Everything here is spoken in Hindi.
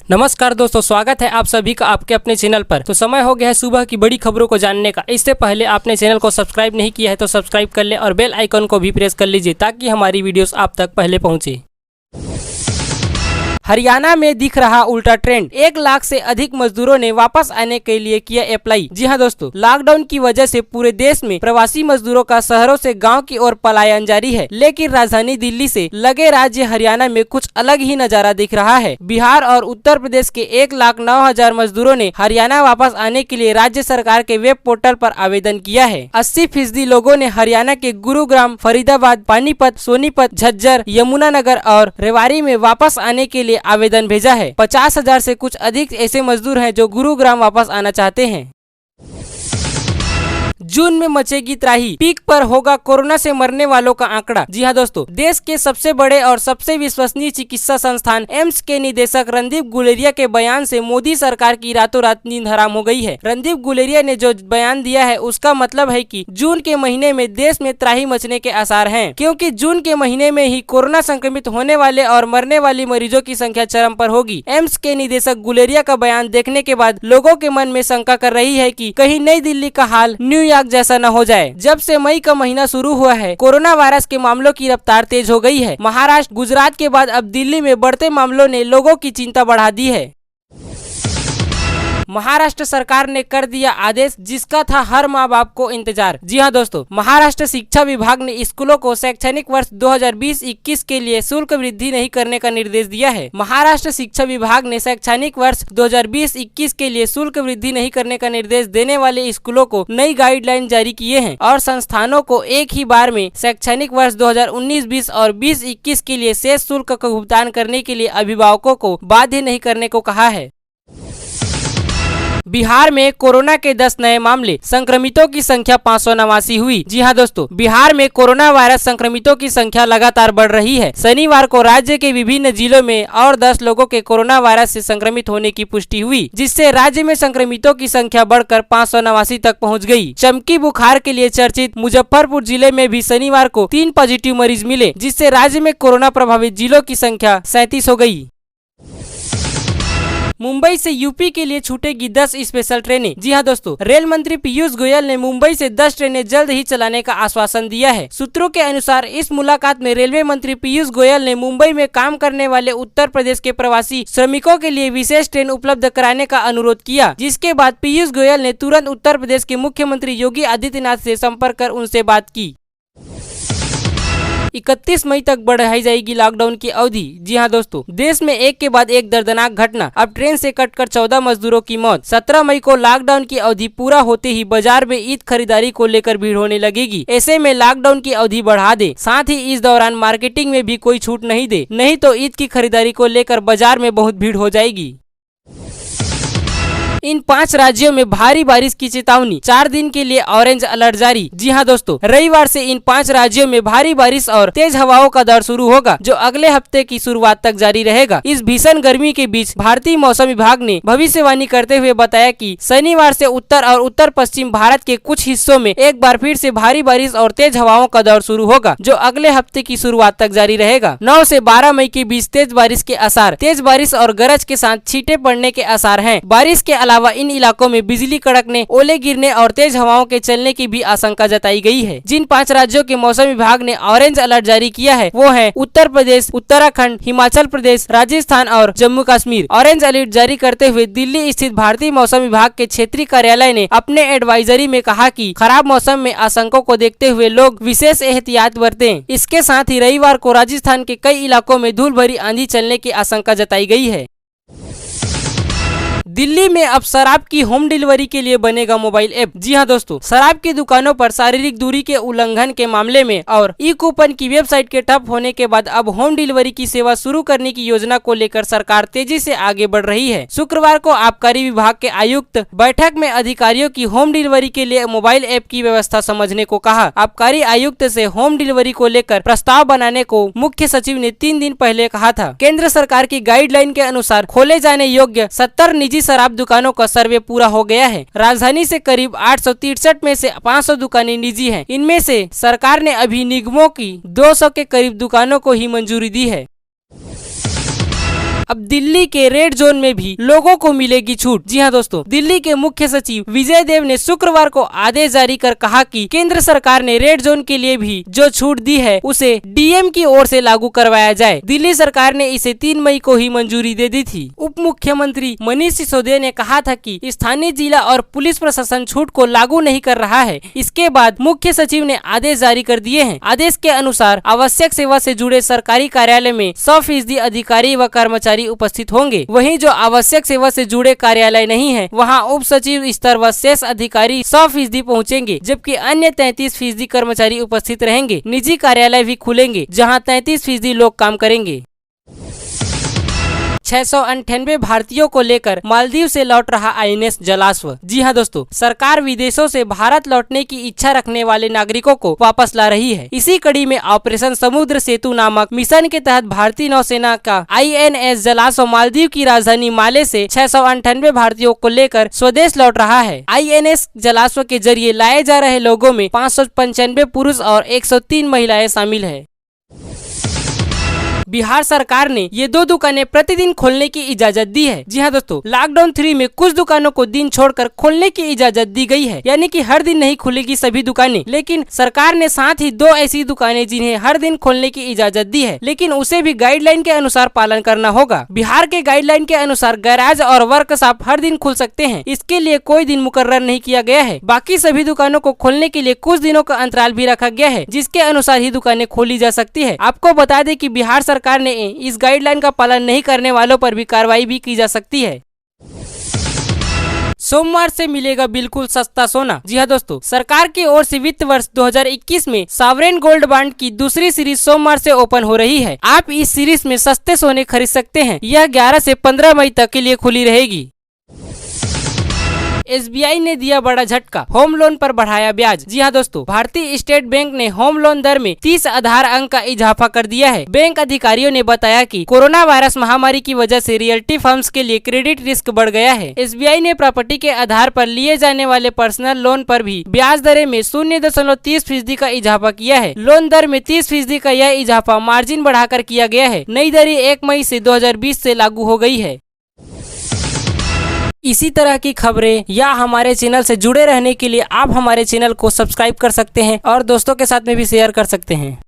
नमस्कार दोस्तों, स्वागत है आप सभी का आपके अपने चैनल पर। तो समय हो गया है सुबह की बड़ी खबरों को जानने का। इससे पहले आपने चैनल को सब्सक्राइब नहीं किया है तो सब्सक्राइब कर ले और बेल आइकन को भी प्रेस कर लीजिए ताकि हमारी वीडियोस आप तक पहले पहुंचे। हरियाणा में दिख रहा उल्टा ट्रेंड। 1 लाख से अधिक मजदूरों ने वापस आने के लिए किया अप्लाई। जी हां दोस्तों, लॉकडाउन की वजह से पूरे देश में प्रवासी मजदूरों का शहरों से गांव की ओर पलायन जारी है, लेकिन राजधानी दिल्ली से लगे राज्य हरियाणा में कुछ अलग ही नजारा दिख रहा है। बिहार और उत्तर प्रदेश के 1,09,000 मजदूरों ने हरियाणा वापस आने के लिए राज्य सरकार के वेब पोर्टल पर आवेदन किया है। 80% लोगों ने हरियाणा के गुरुग्राम, फरीदाबाद, पानीपत, सोनीपत, झज्जर, यमुनानगर और रेवाड़ी में वापस आने के लिए आवेदन भेजा है। 50,000 से कुछ अधिक ऐसे मजदूर हैं जो गुरुग्राम वापस आना चाहते हैं। जून में मचेगी त्राही, पीक पर होगा कोरोना से मरने वालों का आंकड़ा। जी हां दोस्तों, देश के सबसे बड़े और सबसे विश्वसनीय चिकित्सा संस्थान एम्स के निदेशक रणदीप गुलेरिया के बयान से मोदी सरकार की रातों रात नींद हराम हो गई है। रणदीप गुलेरिया ने जो बयान दिया है उसका मतलब है कि जून के महीने में देश में त्राही मचने के आसार हैं, क्योंकि जून के महीने में ही कोरोना संक्रमित होने वाले और मरने वाली मरीजों की संख्या चरम पर होगी। एम्स के निदेशक गुलेरिया का बयान देखने के बाद लोगों के मन में शंका कर रही है कि कहीं नई दिल्ली का हाल न्यूयॉर्क जैसा न हो जाए। जब से मई का महीना शुरू हुआ है, कोरोना वायरस के मामलों की रफ्तार तेज हो गई है। महाराष्ट्र, गुजरात के बाद अब दिल्ली में बढ़ते मामलों ने लोगों की चिंता बढ़ा दी है। महाराष्ट्र सरकार ने कर दिया आदेश जिसका था हर माँ बाप को इंतजार। जी हां दोस्तों, महाराष्ट्र शिक्षा विभाग ने स्कूलों को शैक्षणिक वर्ष 2020-21 के लिए शुल्क वृद्धि नहीं करने का निर्देश दिया है। महाराष्ट्र शिक्षा विभाग ने शैक्षणिक वर्ष 2020-21 के लिए शुल्क वृद्धि नहीं करने का निर्देश देने वाले स्कूलों को नई गाइडलाइन जारी किए हैं और संस्थानों को एक ही बार में शैक्षणिक वर्ष 2019-20 और 20-21 के लिए शेष शुल्क का भुगतान करने के लिए अभिभावकों को बाध्य नहीं करने को कहा है। बिहार में कोरोना के 10 नए मामले, संक्रमितों की संख्या 589 हुई। जी हां दोस्तों, बिहार में कोरोना वायरस संक्रमितों की संख्या लगातार बढ़ रही है। शनिवार को राज्य के विभिन्न जिलों में और 10 लोगों के कोरोना वायरस से संक्रमित होने की पुष्टि हुई, जिससे राज्य में संक्रमितों की संख्या बढ़कर 589 तक पहुंच गई। चमकी बुखार के लिए चर्चित मुजफ्फरपुर जिले में भी शनिवार को 3 पॉजिटिव मरीज मिले, जिससे राज्य में कोरोना प्रभावित जिलों की संख्या 37 हो गई। मुंबई से यूपी के लिए छूटेगी 10 स्पेशल ट्रेनें। जी हां दोस्तों, रेल मंत्री पीयूष गोयल ने मुंबई से 10 ट्रेनें जल्द ही चलाने का आश्वासन दिया है। सूत्रों के अनुसार इस मुलाकात में रेलवे मंत्री पीयूष गोयल ने मुंबई में काम करने वाले उत्तर प्रदेश के प्रवासी श्रमिकों के लिए विशेष ट्रेन उपलब्ध कराने का अनुरोध किया, जिसके बाद पीयूष गोयल ने तुरंत उत्तर प्रदेश के मुख्यमंत्री योगी आदित्यनाथ से संपर्क कर उनसे बात की। 31 मई तक बढ़ाई जाएगी लॉकडाउन की अवधि। जी हां दोस्तों, देश में एक के बाद एक दर्दनाक घटना। अब ट्रेन से कटकर 14 मजदूरों की मौत। 17 मई को लॉकडाउन की अवधि पूरा होते ही बाजार में ईद खरीदारी को लेकर भीड़ होने लगेगी। ऐसे में लॉकडाउन की अवधि बढ़ा दे, साथ ही इस दौरान मार्केटिंग में भी कोई छूट नहीं दे, नहीं तो ईद की खरीदारी को लेकर बाजार में बहुत भीड़ हो जाएगी। इन 5 राज्यों में भारी बारिश की चेतावनी, 4 दिन के लिए ऑरेंज अलर्ट जारी। जी हां दोस्तों, रविवार से इन 5 राज्यों में भारी बारिश और तेज हवाओं का दौर शुरू होगा, जो अगले हफ्ते की शुरुआत तक जारी रहेगा। इस भीषण गर्मी के बीच भारतीय मौसम विभाग ने भविष्यवाणी करते हुए बताया कि शनिवार से उत्तर और उत्तर पश्चिम भारत के कुछ हिस्सों में एक बार फिर से भारी बारिश और तेज हवाओं का दौर शुरू होगा, जो अगले हफ्ते की शुरुआत तक जारी रहेगा। 9 से 12 मई के बीच तेज बारिश के आसार, तेज बारिश और गरज के साथ छींटे पड़ने के आसार हैं। बारिश के अलावा इन इलाकों में बिजली कड़कने, ओले गिरने और तेज हवाओं के चलने की भी आशंका जताई गई है। जिन 5 राज्यों के मौसम विभाग ने ऑरेंज अलर्ट जारी किया है वो है उत्तर प्रदेश, उत्तराखंड, हिमाचल प्रदेश, राजस्थान और जम्मू कश्मीर। ऑरेंज अलर्ट जारी करते हुए दिल्ली स्थित भारतीय मौसम विभाग के क्षेत्रीय कार्यालय ने अपने एडवाइजरी में कहा कि खराब मौसम में आशंकों को देखते हुए लोग विशेष एहतियात बरतें। इसके साथ ही रविवार को राजस्थान के कई इलाकों में धूल भरी आंधी चलने की आशंका जताई गई है। दिल्ली में अब शराब की होम डिलीवरी के लिए बनेगा मोबाइल ऐप। जी हां दोस्तों, शराब की दुकानों पर शारीरिक दूरी के उल्लंघन के मामले में और ई कूपन की वेबसाइट के ठप होने के बाद अब होम डिलीवरी की सेवा शुरू करने की योजना को लेकर सरकार तेजी से आगे बढ़ रही है। शुक्रवार को आबकारी विभाग के आयुक्त बैठक में अधिकारियों की होम डिलीवरी के लिए मोबाइल ऐप की व्यवस्था समझने को कहा। आबकारी आयुक्त से होम डिलीवरी को लेकर प्रस्ताव बनाने को मुख्य सचिव ने 3 दिन पहले कहा था। केंद्र सरकार की गाइडलाइन के अनुसार खोले जाने योग्य 70 निजी शराब दुकानों का सर्वे पूरा हो गया है। राजधानी से करीब 863 में से 500 दुकानें निजी हैं। इनमें से सरकार ने अभी निगमों की 200 के करीब दुकानों को ही मंजूरी दी है। अब दिल्ली के रेड जोन में भी लोगों को मिलेगी छूट। जी हाँ दोस्तों, दिल्ली के मुख्य सचिव विजय देव ने शुक्रवार को आदेश जारी कर कहा कि केंद्र सरकार ने रेड जोन के लिए भी जो छूट दी है उसे डीएम की ओर से लागू करवाया जाए। दिल्ली सरकार ने इसे 3 मई को ही मंजूरी दे दी थी। उप मुख्यमंत्री मनीष सिसोदिया ने कहा था कि स्थानीय जिला और पुलिस प्रशासन छूट को लागू नहीं कर रहा है। इसके बाद मुख्य सचिव ने आदेश जारी कर दिए हैं। आदेश के अनुसार आवश्यक सेवा से जुड़े सरकारी कार्यालय में 100% अधिकारी व कर्मचारी उपस्थित होंगे। वहीं जो आवश्यक सेवा से जुड़े कार्यालय नहीं है वहां उप सचिव स्तर व शेष अधिकारी 100% पहुंचेंगे, जबकि अन्य 33% कर्मचारी उपस्थित रहेंगे। निजी कार्यालय भी खुलेंगे जहां 33% लोग काम करेंगे। 698 भारतीयों को लेकर मालदीव से लौट रहा आईएनएस जलाश्व। जी हाँ दोस्तों, सरकार विदेशों से भारत लौटने की इच्छा रखने वाले नागरिकों को वापस ला रही है। इसी कड़ी में ऑपरेशन समुद्र सेतु नामक मिशन के तहत भारतीय नौसेना का आईएनएस जलाश्व मालदीव की राजधानी माले से 698 भारतीयों को लेकर स्वदेश लौट रहा है। आईएनएस जलाश्व के जरिए लाए जा रहे लोगों में 595 पुरुष और 103 महिलाएं शामिल है। बिहार सरकार ने ये 2 दुकानें प्रतिदिन खोलने की इजाजत दी है। जी हाँ दोस्तों, लॉकडाउन 3 में कुछ दुकानों को दिन छोड़कर खोलने की इजाजत दी गई है, यानी कि हर दिन नहीं खुलेगी सभी दुकानें। लेकिन सरकार ने साथ ही 2 ऐसी दुकानें जिन्हें हर दिन खोलने की इजाजत दी है, लेकिन उसे भी गाइडलाइन के अनुसार पालन करना होगा। बिहार के गाइडलाइन के अनुसार गैराज और वर्कशॉप हर दिन खुल सकते हैं। इसके लिए कोई दिन मुकर्रर नहीं किया गया है। बाकी सभी दुकानों को खोलने के लिए कुछ दिनों का अंतराल भी रखा गया है, जिसके अनुसार ही दुकानें खोली जा सकती है। आपको बता दें कि बिहार सरकार ने इस गाइडलाइन का पालन नहीं करने वालों पर भी कार्रवाई भी की जा सकती है। सोमवार से मिलेगा बिल्कुल सस्ता सोना। जी हाँ दोस्तों, सरकार की ओर से वित्त वर्ष 2021 में सॉवरेन गोल्ड बॉन्ड की दूसरी सीरीज सोमवार से ओपन हो रही है। आप इस सीरीज में सस्ते सोने खरीद सकते हैं। यह 11 से 15 मई तक के लिए खुली रहेगी। एसबीआई ने दिया बड़ा झटका, होम लोन पर बढ़ाया ब्याज। जी हाँ दोस्तों, भारतीय स्टेट बैंक ने होम लोन दर में 30 आधार अंक का इजाफा कर दिया है। बैंक अधिकारियों ने बताया कि कोरोना वायरस महामारी की वजह से रियल्टी फर्म्स के लिए क्रेडिट रिस्क बढ़ गया है। एसबीआई ने प्रॉपर्टी के आधार पर लिए जाने वाले पर्सनल लोन पर भी ब्याज दरें में 0.30% का इजाफा किया है। लोन दर में 30% का यह इजाफा मार्जिन बढ़ाकर किया गया है। नई दरें 1 मई से 2020 से लागू हो गई है। इसी तरह की खबरें या हमारे चैनल से जुड़े रहने के लिए आप हमारे चैनल को सब्सक्राइब कर सकते हैं और दोस्तों के साथ में भी शेयर कर सकते हैं।